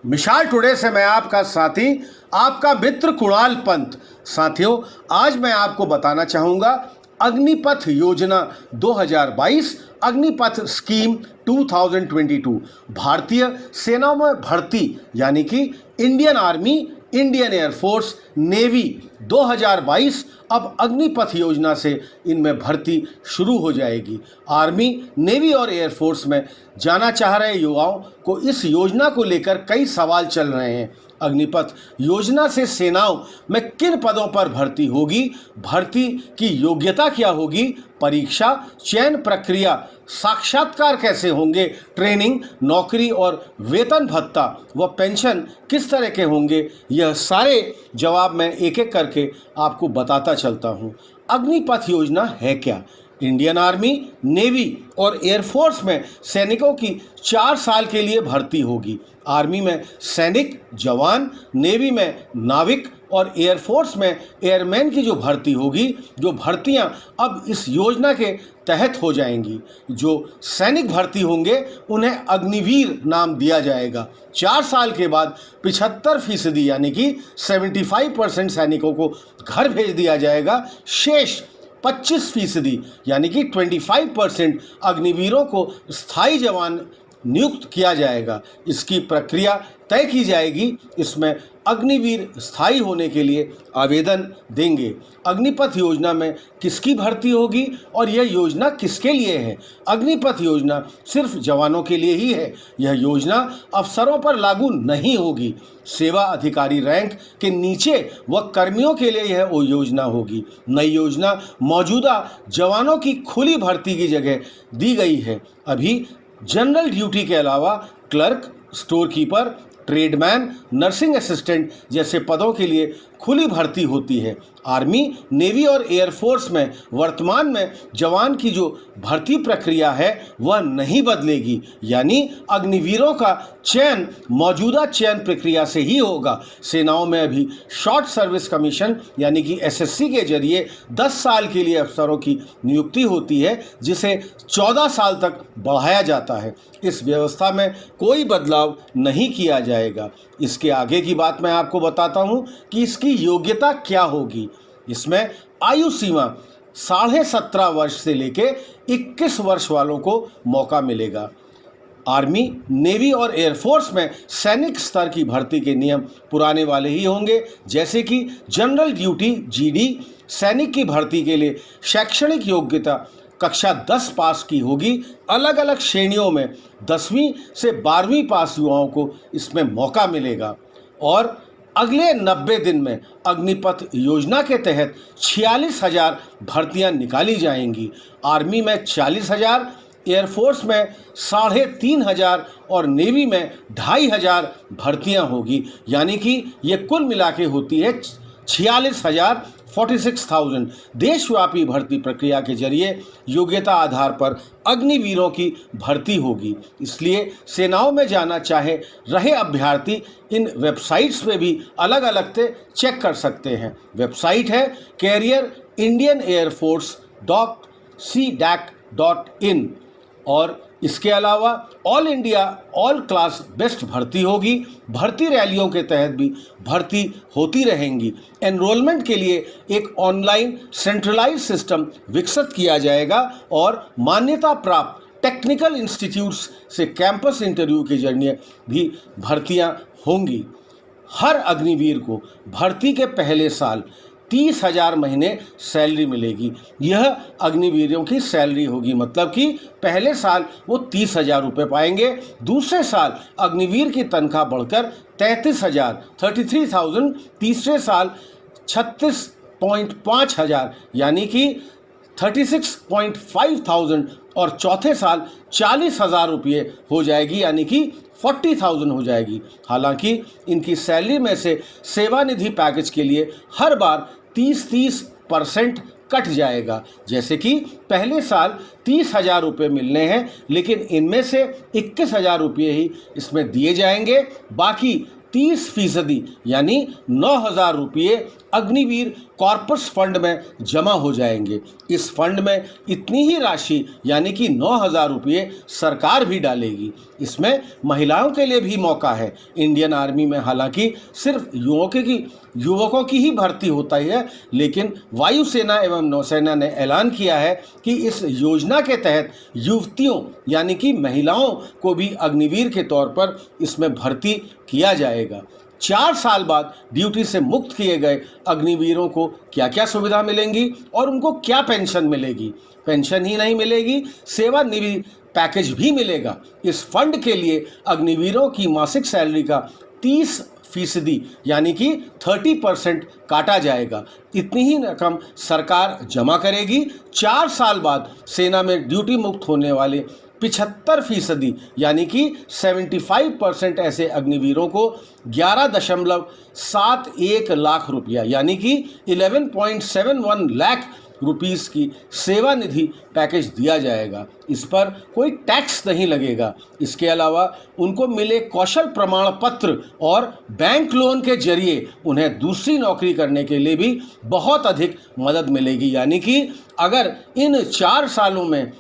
मिसाल टुडे से मैं आपका साथी, आपका मित्र कुणाल पंत। साथियों, आज मैं आपको बताना चाहूँगा अग्निपथ योजना 2022, अग्निपथ स्कीम 2022। भारतीय सेनाओं में भर्ती यानी कि Indian army, Indian air force, navy 2022 अब अग्निपथ योजना से इनमें भर्ती शुरू हो जाएगी। आर्मी, नेवी और एयरफोर्स में जाना चाह रहे युवाओं को इस योजना को लेकर कई सवाल चल रहे हैं। अग्निपथ योजना से सेनाओं में किन पदों पर भर्ती होगी, भर्ती की योग्यता क्या होगी, परीक्षा, चयन प्रक्रिया, साक्षात्कार कैसे होंगे, ट्रेनिंग, नौकरी और वेतन भत्ता व पेंशन किस तरह के होंगे, यह सारे जवाब मैं एक एक करके आपको बताता चलता हूँ। अग्निपथ योजना है क्या? इंडियन आर्मी, नेवी और एयरफोर्स में सैनिकों की 4 साल के लिए भर्ती होगी। आर्मी में सैनिक, जवान, नेवी में नाविक और एयरफोर्स में एयरमैन की जो भर्ती होगी, जो भर्तियां अब इस योजना के तहत हो जाएंगी। जो सैनिक भर्ती होंगे उन्हें अग्निवीर नाम दिया जाएगा। 4 साल के बाद 75% यानी कि 75% सैनिकों को घर भेज दिया जाएगा। शेष 25% यानी कि 25% अग्निवीरों को स्थायी जवान नियुक्त किया जाएगा। इसकी प्रक्रिया तय की जाएगी। इसमें अग्निवीर स्थायी होने के लिए आवेदन देंगे। अग्निपथ योजना में किसकी भर्ती होगी और यह योजना किसके लिए है? अग्निपथ योजना सिर्फ जवानों के लिए ही है। यह योजना अफसरों पर लागू नहीं होगी। सेवा अधिकारी रैंक के नीचे व कर्मियों के लिए यह योजना होगी। नई योजना मौजूदा जवानों की खुली भर्ती की जगह दी गई है। अभी जनरल ड्यूटी के अलावा clerk, store keeper, tradesman, nursing assistant जैसे पदों के लिए खुली भर्ती होती है। आर्मी, नेवी और एयरफोर्स में वर्तमान में जवान की जो भर्ती प्रक्रिया है वह नहीं बदलेगी, यानी अग्निवीरों का चयन मौजूदा चयन प्रक्रिया से ही होगा। सेनाओं में अभी शॉर्ट सर्विस कमीशन यानी कि एसएससी के जरिए 10 साल के लिए अफसरों की नियुक्ति होती है, जिसे 14 साल तक बढ़ाया जाता है। इस व्यवस्था में कोई बदलाव नहीं किया जाएगा। इसके आगे की बात मैं आपको बताता हूं कि इसकी योग्यता क्या होगी। इसमें आयु सीमा 17.5 वर्ष से लेके 21 वर्ष वालों को मौका मिलेगा। आर्मी, नेवी और एयरफोर्स में सैनिक स्तर की भर्ती के नियम पुराने वाले ही होंगे, जैसे कि जनरल ड्यूटी जीडी। सैनिक की भर्ती के लिए शैक्षणिक योग्यता कक्षा 10 पास की होगी। अलग अलग श्रेणियों में 10वीं से 12वीं पास युवाओं को इसमें मौका मिलेगा। और अगले 90 दिन में अग्निपथ योजना के तहत 46,000 भर्तियां निकाली जाएंगी। आर्मी में 40,000, एयरफोर्स में 3,500 और नेवी में 2,500 भर्तियां होगी, यानी कि ये कुल मिला के होती है 46,000, 46,000। देशव्यापी भर्ती प्रक्रिया के जरिए योग्यता आधार पर अग्निवीरों की भर्ती होगी। इसलिए सेनाओं में जाना चाहे रहे अभ्यर्थी इन वेबसाइट्स पे भी अलग अलग से चेक कर सकते हैं। वेबसाइट है careerindianairforce.cdac.in और इसके अलावा all India all class best भर्ती होगी। भर्ती रैलियों के तहत भी भर्ती होती रहेंगी। एनरोलमेंट के लिए एक ऑनलाइन सेंट्रलाइज सिस्टम विकसित किया जाएगा और मान्यता प्राप्त टेक्निकल इंस्टीट्यूट्स से कैंपस इंटरव्यू के जरिए भी भर्तियां होंगी। हर अग्निवीर को भर्ती के पहले साल 30,000 महीने सैलरी मिलेगी। यह अग्निवीरों की सैलरी होगी, मतलब कि पहले साल वो 30,000 रुपये पाएंगे। दूसरे साल अग्निवीर की तनख्वाह बढ़कर 33,000 33,000, तीसरे साल 36.5 यानी कि 36.5 और चौथे साल 40,000 रुपये हो जाएगी, यानी कि 40,000 हो जाएगी। हालांकि इनकी सैलरी में से सेवानिधि पैकेज के लिए हर बार 30% कट जाएगा। जैसे कि पहले साल 30,000 रुपये मिलने हैं, लेकिन इनमें से 21,000 रुपये ही इसमें दिए जाएंगे। बाकी 30% यानी 9,000 रुपये अग्निवीर कॉर्पस फंड में जमा हो जाएंगे। इस फंड में इतनी ही राशि यानी कि 9,000 रुपये सरकार भी डालेगी। इसमें महिलाओं के लिए भी मौका है। इंडियन आर्मी में हालांकि सिर्फ युवकों की ही भर्ती होता है, लेकिन वायुसेना एवं नौसेना ने ऐलान किया है कि इस योजना के तहत युवतियों यानी कि महिलाओं को भी अग्निवीर के तौर पर इसमें भर्ती किया जाएगा। 4 साल बाद ड्यूटी से मुक्त किए गए अग्निवीरों को क्या क्या सुविधा मिलेंगी और उनको क्या पेंशन मिलेगी। पेंशन ही नहीं मिलेगी, सेवानिवृत्ति पैकेज भी मिलेगा। इस फंड के लिए अग्निवीरों की मासिक सैलरी का 30% यानी कि 30% काटा जाएगा। इतनी ही रकम सरकार जमा करेगी। 4 साल बाद सेना में ड्यूटी मुक्त होने वाले 75% यानी कि 75% ऐसे अग्निवीरों को 11.71 लाख रुपया यानी कि 11.71 लाख रुपीस की सेवा निधि पैकेज दिया जाएगा। इस पर कोई टैक्स नहीं लगेगा। इसके अलावा उनको मिले कौशल प्रमाण पत्र और बैंक लोन के जरिए उन्हें दूसरी नौकरी करने के लिए भी बहुत अधिक मदद मिलेगी। यानी कि अगर इन 4 सालों में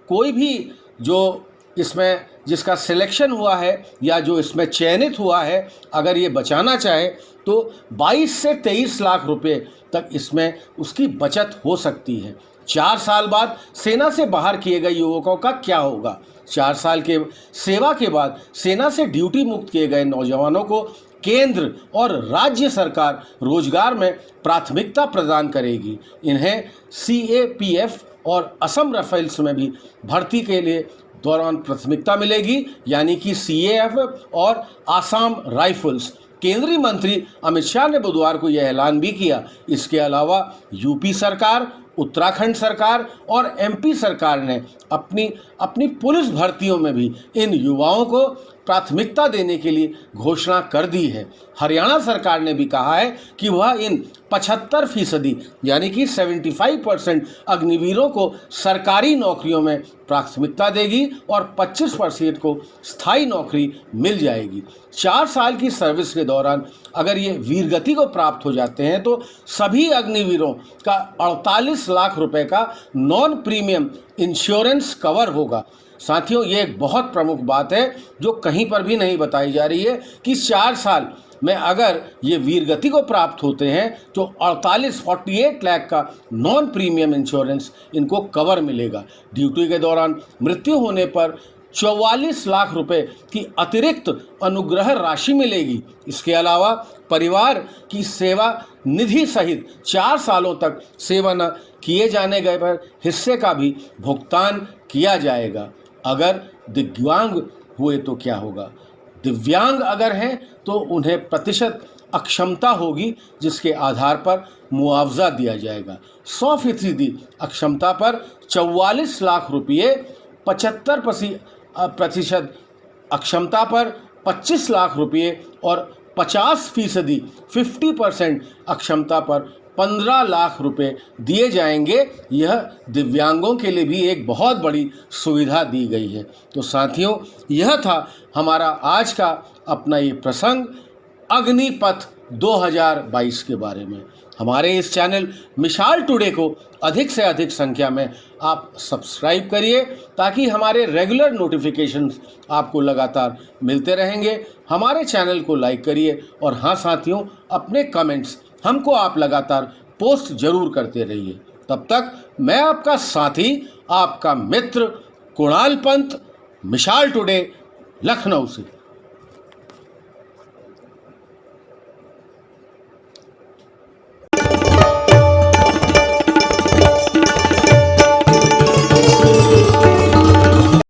कोई भी जो इसमें जिसका सिलेक्शन हुआ है या जो इसमें चयनित हुआ है, अगर ये बचाना चाहे तो 22 से 23 लाख रुपए तक इसमें उसकी बचत हो सकती है। 4 साल बाद सेना से बाहर किए गए युवकों का क्या होगा? 4 साल के सेवा के बाद सेना से ड्यूटी मुक्त किए गए नौजवानों को केंद्र और राज्य सरकार रोजगार में प्राथमिकता प्रदान करेगी। इन्हें CAPF और असम राइफल्स में भी भर्ती के लिए दौरान प्राथमिकता मिलेगी, यानी कि CAF और आसाम राइफल्स। केंद्रीय मंत्री अमित शाह ने बुधवार को यह ऐलान भी किया। इसके अलावा यूपी सरकार, उत्तराखंड सरकार और MP सरकार ने अपनी पुलिस भर्तियों में भी इन युवाओं को प्राथमिकता देने के लिए घोषणा कर दी है। हरियाणा सरकार ने भी कहा है कि वह इन 75% यानी कि 75% अग्निवीरों को सरकारी नौकरियों में प्राथमिकता देगी और 25% को स्थायी नौकरी मिल जाएगी। 4 साल की सर्विस के दौरान अगर ये वीरगति को प्राप्त हो जाते हैं तो सभी अग्निवीरों का 48 लाख रुपए का नॉन प्रीमियम इंश्योरेंस कवर होगा। साथियों, ये एक बहुत प्रमुख बात है जो कहीं पर भी नहीं बताई जा रही है कि 4 साल में अगर ये वीरगति को प्राप्त होते हैं तो 48 लाख का नॉन प्रीमियम इंश्योरेंस इनको कवर मिलेगा। ड्यूटी के दौरान मृत्यु होने पर 44 लाख रुपए की अतिरिक्त अनुग्रह राशि मिलेगी। इसके अलावा परिवार की सेवा निधि सहित 4 सालों तक सेवा न किए जाने गए पर हिस्से का भी भुगतान किया जाएगा। अगर दिव्यांग हुए तो क्या होगा? दिव्यांग अगर हैं तो उन्हें प्रतिशत अक्षमता होगी जिसके आधार पर मुआवजा दिया जाएगा। 100% अक्षमता पर 44 लाख रुपये, 75% अक्षमता पर 25 लाख रुपये और 50% 50% अक्षमता पर 15 लाख रुपए दिए जाएंगे। यह दिव्यांगों के लिए भी एक बहुत बड़ी सुविधा दी गई है। तो साथियों, यह था हमारा आज का अपना ये प्रसंग अग्निपथ 2022 के बारे में। हमारे इस चैनल मिसाल टुडे को अधिक से अधिक संख्या में आप सब्सक्राइब करिए ताकि हमारे रेगुलर नोटिफिकेशंस आपको लगातार मिलते रहेंगे। हमारे चैनल को लाइक करिए और हाँ साथियों, अपने कमेंट्स हमको आप लगातार पोस्ट जरूर करते रहिए। तब तक मैं आपका साथी, आपका मित्र कुणाल पंत, मिसाल टुडे, लखनऊ से।